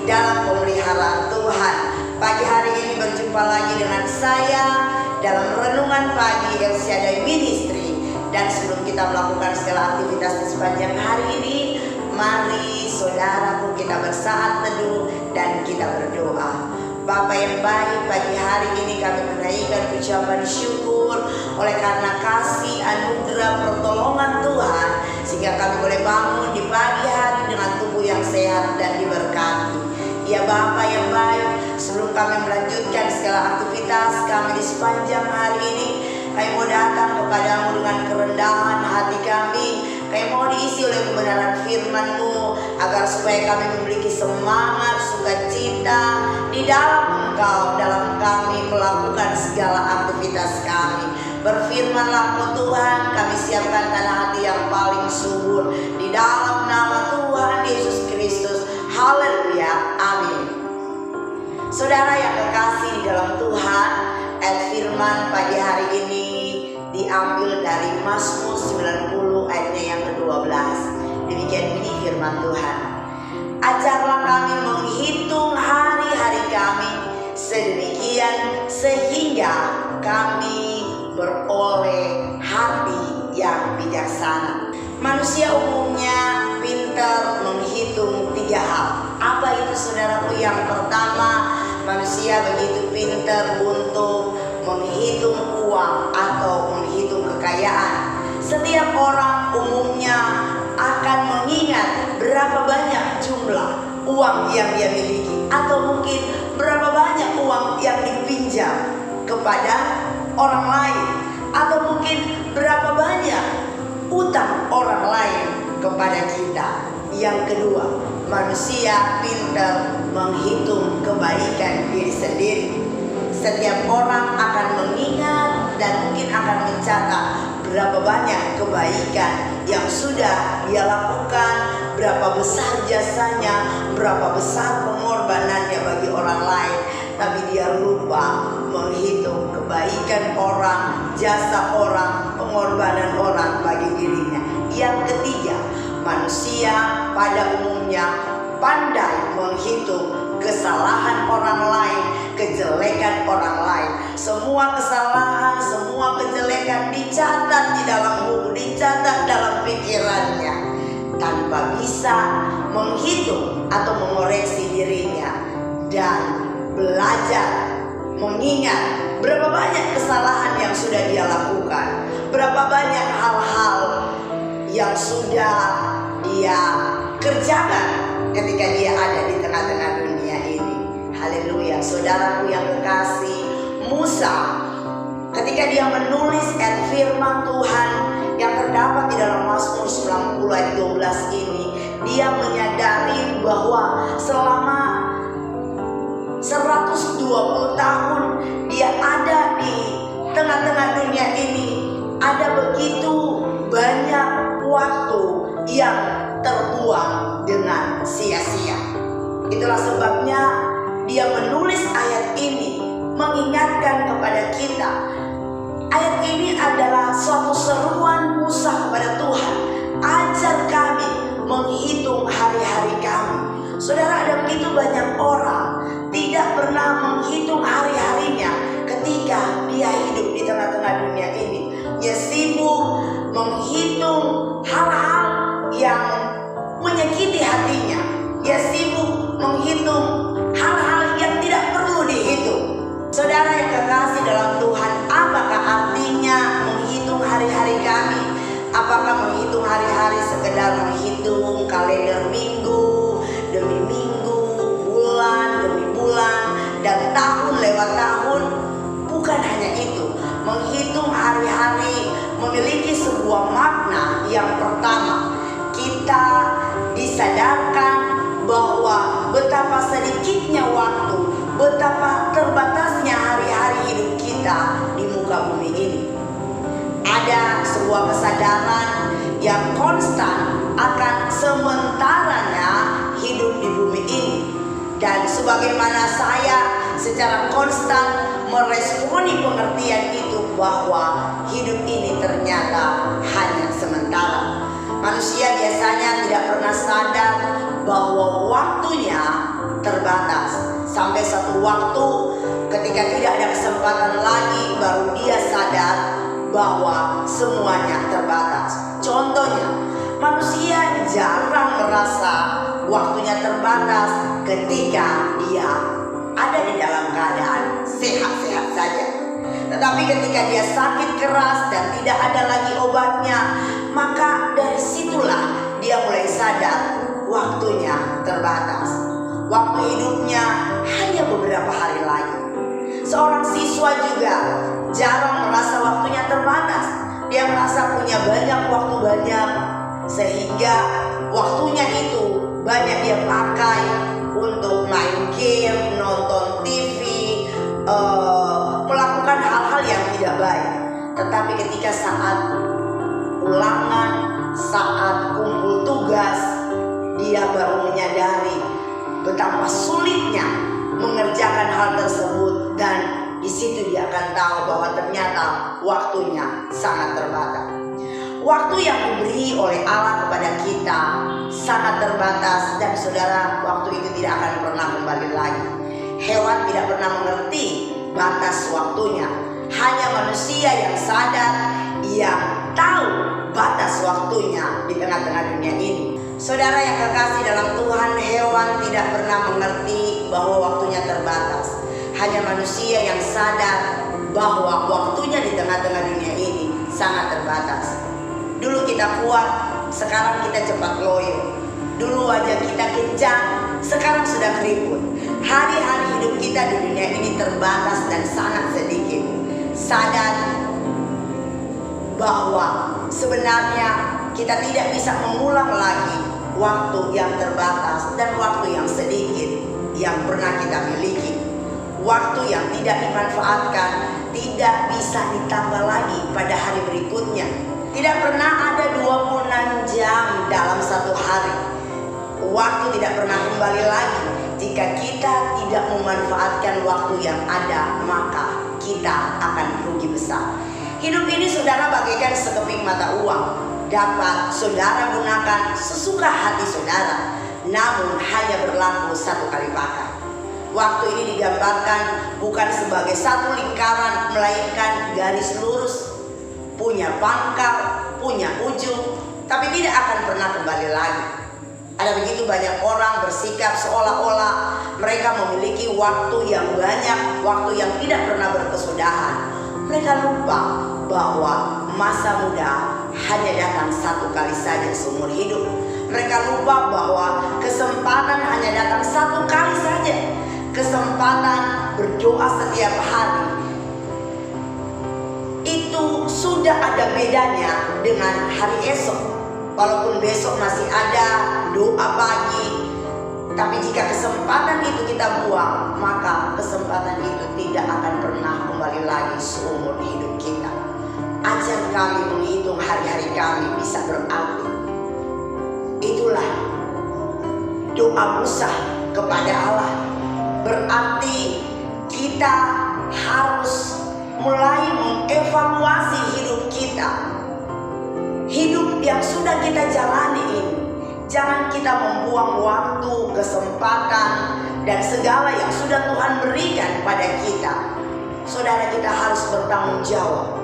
dalam pemeliharaan Tuhan. Pagi hari ini berjumpa lagi dengan saya dalam renungan pagi El Shaddai Ministry. Dan sebelum kita melakukan segala aktivitas di sepanjang hari ini, mari saudaraku kita bersaat teduh dan kita berdoa. Bapa yang baik, pagi hari ini kami menaikkan ucapan syukur oleh karena kasih anugerah pertolongan Tuhan, sehingga kami boleh bangun di pagi hari dengan tubuh yang sehat dan diberkati. Ya Bapa yang baik, sebelum kami melanjutkan segala aktivitas kami di sepanjang hari ini, kami mau datang kepadamu dengan kerendahan hati kami. Kami mau diisi oleh kebenaran firman-Mu, agar supaya kami memiliki semangat, sukacita di dalam Engkau, dalam kami melakukan segala aktivitas kami. Berfirmanlah Engkau Tuhan, kami siapkan tanah hati yang paling subur di dalam nama Tuhan Yesus Kristus. Haleluya, amin. Saudara yang kekasih di dalam Tuhan, ayat firman pagi hari ini diambil dari Mazmur 90 ayatnya yang ke-12. Demikian bunyi firman Tuhan. Ajarlah kami menghitung hari-hari kami sedemikian sehingga kami beroleh hati yang bijaksana. Manusia umumnya pintar menghitung 3 hal. Apa itu saudaraku? Yang pertama, manusia begitu pintar untuk menghitung uang atau menghitung kekayaan. Setiap orang umumnya akan mengingat berapa banyak jumlah uang yang dia miliki, atau mungkin berapa banyak uang yang dipinjam kepada orang lain, atau mungkin berapa banyak utang orang lain kepada kita. Yang kedua, manusia pintar menghitung kebaikan diri sendiri. Setiap orang akan mengingat dan mungkin akan mencatat berapa banyak kebaikan yang sudah dia lakukan, berapa besar jasanya, berapa besar pengorbanannya bagi orang lain. Tapi dia lupa menghitung kebaikan orang, jasa orang, pengorbanan orang bagi dirinya. Yang ketiga, manusia pada umumnya pandai menghitung kesalahan orang lain, kejelekan orang lain. Semua kesalahan, semua kejelekan dicatat di dalam buku, dicatat dalam pikirannya, tanpa bisa menghitung atau mengoreksi dirinya dan belajar mengingat berapa banyak kesalahan yang sudah dia lakukan, berapa banyak hal-hal yang sudah dia kerjakan ketika dia ada di tengah-tengah dunia ini. Haleluya, saudaraku yang kekasih, Musa ketika dia menulis ayat firman Tuhan yang terdapat di dalam Mazmur 90 ayat 12 ini, dia menyadari bahwa selama 120 tahun dia ada di tengah-tengah dunia ini, ada begitu banyak waktu yang terbuang dengan sia-sia. Itulah sebabnya dia menulis ayat ini, mengingatkan kepada kita. Ayat ini adalah suatu seruan Musa kepada Tuhan. Ajar kami menghitung hari-hari kami. Saudara, ada begitu banyak orang tidak pernah menghitung hari-harinya ketika dia hidup di tengah-tengah dunia ini. Dia sibuk menghitung hal-hal yang menyakiti hatinya. Dia sibuk menghitung hal-hal yang tidak perlu dihitung. Saudara yang kekasih dalam Tuhan, apakah artinya menghitung hari-hari kami? Apakah menghitung hari-hari sekedar menghitung kalender minggu demi minggu, bulan demi bulan, dan tahun lewat tahun? Bukan hanya itu. Menghitung hari-hari memiliki sebuah makna. Yang pertama, kita sedikitnya waktu, betapa terbatasnya hari-hari hidup kita di muka bumi ini. Ada sebuah kesadaran yang konstan akan sementaranya hidup di bumi ini. Dan sebagaimana saya secara konstan meresponi pengertian itu, bahwa hidup ini ternyata hanya sementara. Manusia biasanya tidak pernah sadar bahwa waktunya terbatas. Sampai satu waktu ketika tidak ada kesempatan lagi, baru dia sadar bahwa semuanya terbatas. Contohnya, manusia jarang merasa waktunya terbatas ketika dia ada di dalam keadaan sehat-sehat saja. Tetapi ketika dia sakit keras dan tidak ada lagi obatnya, maka dari situlah dia mulai sadar waktunya terbatas. Waktu hidupnya hanya beberapa hari lagi. Seorang siswa juga jarang merasa waktunya terbatas. Dia merasa punya waktu banyak, sehingga waktunya itu banyak dia pakai untuk main game, nonton TV, melakukan hal-hal yang tidak baik. Tetapi ketika saat ulangan, saat kumpul tugas, dia baru menyadari betapa sulitnya mengerjakan hal tersebut, dan di situ dia akan tahu bahwa ternyata waktunya sangat terbatas. Waktu yang diberi oleh Allah kepada kita sangat terbatas, dan saudara, waktu itu tidak akan pernah kembali lagi. Hewan tidak pernah mengerti batas waktunya. Hanya manusia yang sadar, yang tahu batas waktunya di tengah-tengah dunia ini. Saudara yang kekasih dalam Tuhan, hewan tidak pernah mengerti bahwa waktunya terbatas. Hanya manusia yang sadar bahwa waktunya di tengah-tengah dunia ini sangat terbatas. Dulu kita kuat, sekarang kita cepat loyo. Dulu wajah kita kencang, sekarang sudah keriput. Hari-hari hidup kita di dunia ini terbatas dan sangat sedikit. Sadar bahwa sebenarnya kita tidak bisa mengulang lagi waktu yang terbatas dan waktu yang sedikit yang pernah kita miliki. Waktu yang tidak dimanfaatkan tidak bisa ditambah lagi pada hari berikutnya. Tidak pernah ada 26 jam dalam satu hari. Waktu tidak pernah kembali lagi. Jika kita tidak memanfaatkan waktu yang ada, maka kita akan rugi besar. Hidup ini saudara bagaikan sekeping mata uang. Dapat saudara gunakan sesuka hati saudara, namun hanya berlaku satu kali pakai. Waktu ini digambarkan bukan sebagai satu lingkaran, melainkan garis lurus, punya pangkal, punya ujung, tapi tidak akan pernah kembali lagi. Ada begitu banyak orang bersikap seolah-olah mereka memiliki waktu yang banyak, waktu yang tidak pernah berkesudahan. Mereka lupa bahwa masa muda hanya datang satu kali saja seumur hidup. Mereka lupa bahwa kesempatan hanya datang satu kali saja. Kesempatan berdoa setiap hari itu sudah ada bedanya dengan hari esok. Walaupun besok masih ada doa pagi, tapi jika kesempatan itu kita buang, maka kesempatan itu tidak akan pernah kembali lagi seumur hidup kita. Ajar kami menghitung hari-hari kami bisa berarti. Itulah doa Musa kepada Allah. Berarti kita harus mulai mengevaluasi hidup kita. Hidup yang sudah kita jalani ini, jangan kita membuang waktu, kesempatan, dan segala yang sudah Tuhan berikan pada kita. Saudara, kita harus bertanggung jawab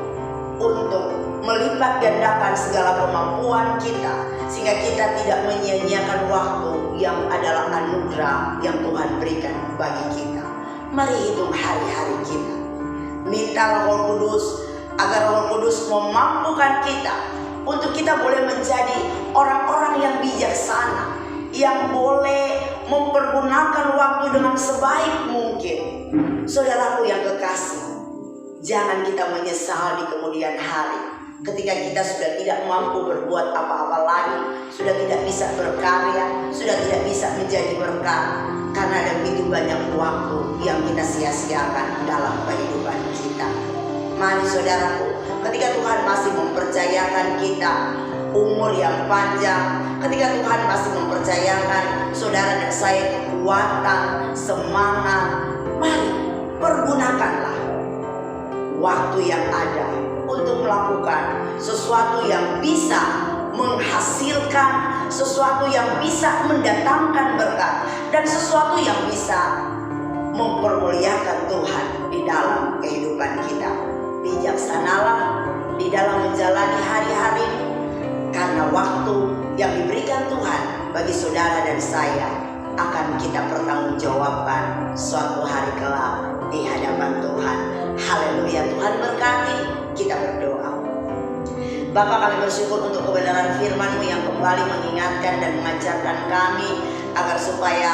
untuk melipat gandakan segala kemampuan kita, sehingga kita tidak menyia-nyiakan waktu yang adalah anugerah yang Tuhan berikan bagi kita. Mari hitung hari-hari kita. Minta Roh Kudus agar Roh Kudus memampukan kita untuk kita boleh menjadi orang-orang yang bijaksana, yang boleh mempergunakan waktu dengan sebaik mungkin. Saudaraku yang kekasih, jangan kita menyesal di kemudian hari ketika kita sudah tidak mampu berbuat apa-apa lagi, sudah tidak bisa berkarya, sudah sudah tidak bisa menjadi berkat karena ada begitu banyak waktu yang kita sia-siakan dalam kehidupan kita. Mari saudaraku, ketika Tuhan masih mempercayakan kita umur yang panjang, ketika Tuhan masih mempercayakan saudara dan saya kekuatan, semangat, mari pergunakanlah waktu yang ada untuk melakukan sesuatu yang bisa menghasilkan, sesuatu yang bisa mendatangkan berkat, dan sesuatu yang bisa mempermuliakan Tuhan di dalam kehidupan kita. Bijaksanalah di dalam menjalani hari-hari, karena waktu yang diberikan Tuhan bagi saudara dan saya akan kita pertanggungjawabkan suatu hari kelak di hadapan Tuhan. Haleluya, Tuhan berkati. Kita berdoa. Bapa, kami bersyukur untuk kebenaran firman-Mu yang kembali mengingatkan dan mengajarkan kami agar supaya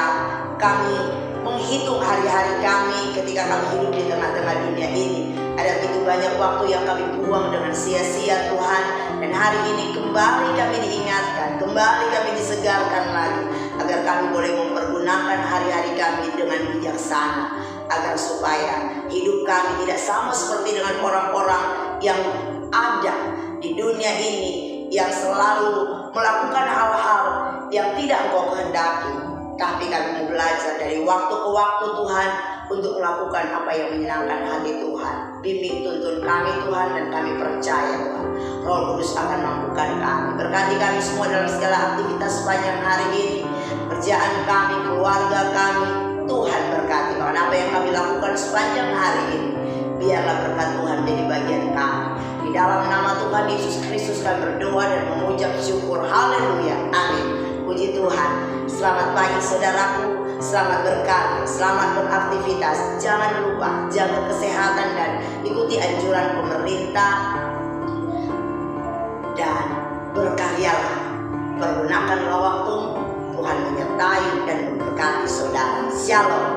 kami menghitung hari-hari kami ketika kami hidup di tengah-tengah dunia ini. Ada begitu banyak waktu yang kami buang dengan sia-sia Tuhan, dan hari ini kembali kami diingatkan, kembali kami disegarkan lagi agar kami boleh mempergunakan hari-hari kami dengan bijaksana, agar supaya hidup kami tidak sama seperti dengan orang-orang yang ada di dunia ini yang selalu melakukan hal-hal yang tidak Engkau kehendaki. Tapi kami mau belajar dari waktu ke waktu Tuhan untuk melakukan apa yang menyenangkan hati Tuhan. Bimbing tuntun kami Tuhan, dan kami percaya Tuhan Roh Kudus akan mampukan kami. Berkati kami semua dalam segala aktivitas sepanjang hari ini, kerjaan kami, keluarga kami. Tuhan berkati bahwa apa yang kami lakukan sepanjang hari ini, biarlah berkat Tuhan jadi bagian kami. Di dalam nama Tuhan Yesus Kristus kami berdoa dan mengucap syukur. Haleluya, amin. Puji Tuhan. Selamat pagi saudaraku, selamat berkarya, selamat beraktivitas. Jangan lupa jaga kesehatan dan ikuti anjuran pemerintah, dan berkaryalah. Pergunakanlah waktumu. Tuhan menyertai dan memberkati saudara. Shalom.